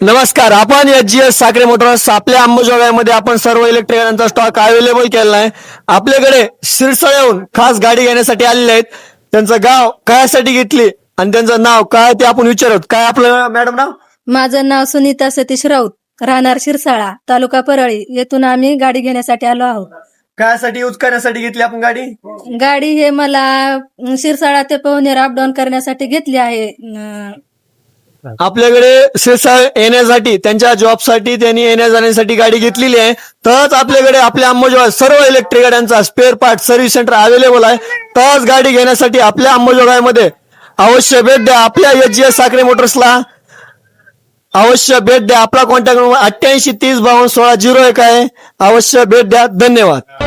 नमस्कार. आपण एच.जी.एस. साखरे मोटर्स आपल्या अंबाजोगाईमध्ये आपण सर्व इलेक्ट्रिक गाड्यांचा स्टॉक अवेलेबल केलेला आहे. आपल्याकडे शिरसाळ्याहून खास गाडी घेण्यासाठी आलेले आहेत. त्यांचं गाव कायसाठी घेतली आणि त्यांचं नाव काय ते आपण विचारत. काय आपलं मॅडम नाव? माझं नाव सुनीता सतीश राऊत, राहणार शिरसाळा, तालुका परळी. येथून आम्ही गाडी घेण्यासाठी आलो आहोत. कायसाठी यूज करण्यासाठी घेतली आपण गाडी? गाडी हे मला शिरसाळा ते पवनेर अपडाऊन करण्यासाठी घेतली आहे. आपल्याकडे शिरसाळ येण्यासाठी त्यांच्या जॉबसाठी त्यांनी येण्या जाण्यासाठी गाडी घेतलेली आहे. तरच आपल्याकडे आपल्या अंबाजोगाई सर्व इलेक्ट्रिक गाड्यांचा spare part service centre available आहे. तरच गाडी घेण्यासाठी आपल्या अंबाजोगाईमध्ये अवश्य भेट द्या. आपल्या एच.जी.एस. साखरे मोटर्सला अवश्य भेट द्या. आपला कॉन्टॅक्ट नंबर 88 30 52 16 01 आहे. अवश्य भेट द्या. धन्यवाद.